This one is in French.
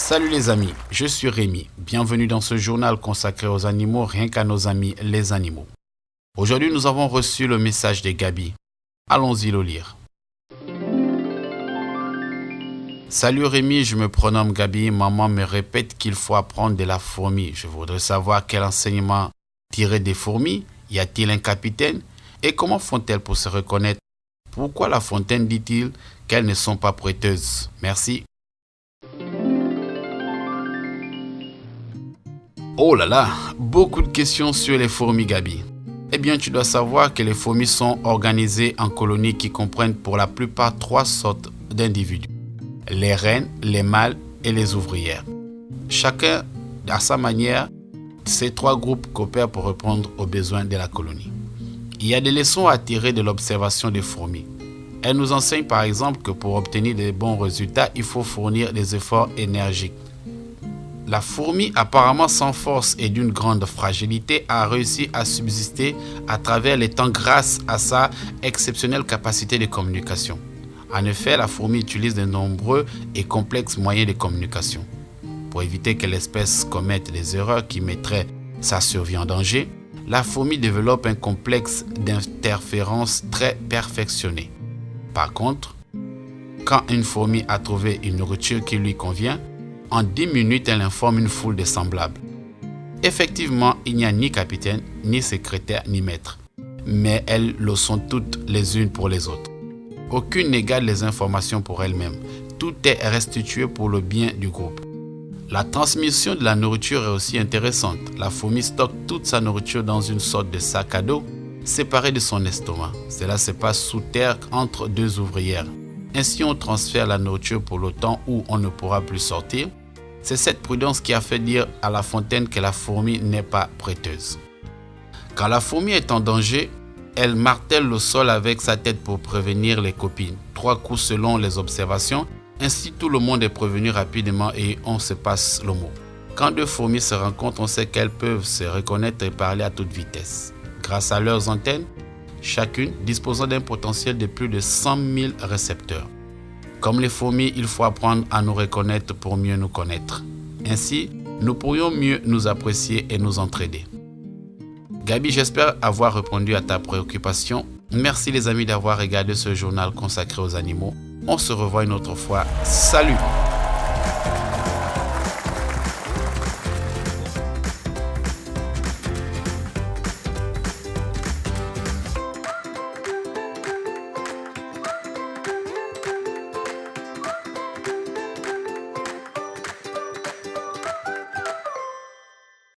Salut les amis, je suis Rémi. Bienvenue dans ce journal consacré aux animaux, rien qu'à nos amis les animaux. Aujourd'hui, nous avons reçu le message de Gabi. Allons-y le lire. Salut Rémi, je me prénomme Gabi. Maman me répète qu'il faut apprendre de la fourmi. Je voudrais savoir quel enseignement tirer des fourmis. Y a-t-il un capitaine? Et comment font-elles pour se reconnaître? Pourquoi La Fontaine dit-il qu'elles ne sont pas prêteuses? Merci. Oh là là, beaucoup de questions sur les fourmis, Gabi. Eh bien, tu dois savoir que les fourmis sont organisées en colonies qui comprennent pour la plupart 3 sortes d'individus. Les reines, les mâles et les ouvrières. Chacun, à sa manière, ces 3 groupes coopèrent pour répondre aux besoins de la colonie. Il y a des leçons à tirer de l'observation des fourmis. Elles nous enseignent par exemple que pour obtenir de bons résultats, il faut fournir des efforts énergiques. La fourmi, apparemment sans force et d'une grande fragilité, a réussi à subsister à travers les temps grâce à sa exceptionnelle capacité de communication. En effet, la fourmi utilise de nombreux et complexes moyens de communication. Pour éviter que l'espèce commette des erreurs qui mettraient sa survie en danger, la fourmi développe un complexe d'interférences très perfectionné. Par contre, quand une fourmi a trouvé une nourriture qui lui convient, en 10 minutes, elle informe une foule de semblables. Effectivement, il n'y a ni capitaine, ni secrétaire, ni maître. Mais elles le sont toutes les unes pour les autres. Aucune n'égale les informations pour elle-même. Tout est restitué pour le bien du groupe. La transmission de la nourriture est aussi intéressante. La fourmi stocke toute sa nourriture dans une sorte de sac à dos séparé de son estomac. Cela se passe sous terre entre 2 ouvrières. Ainsi, on transfère la nourriture pour le temps où on ne pourra plus sortir. C'est cette prudence qui a fait dire à La Fontaine que la fourmi n'est pas prêteuse. Quand la fourmi est en danger, elle martèle le sol avec sa tête pour prévenir les copines. 3 coups selon les observations. Ainsi, tout le monde est prévenu rapidement et on se passe le mot. Quand 2 fourmis se rencontrent, on sait qu'elles peuvent se reconnaître et parler à toute vitesse. Grâce à leurs antennes, chacune disposant d'un potentiel de plus de 100 000 récepteurs. Comme les fourmis, il faut apprendre à nous reconnaître pour mieux nous connaître. Ainsi, nous pourrions mieux nous apprécier et nous entraider. Gabi, j'espère avoir répondu à ta préoccupation. Merci les amis d'avoir regardé ce journal consacré aux animaux. On se revoit une autre fois. Salut!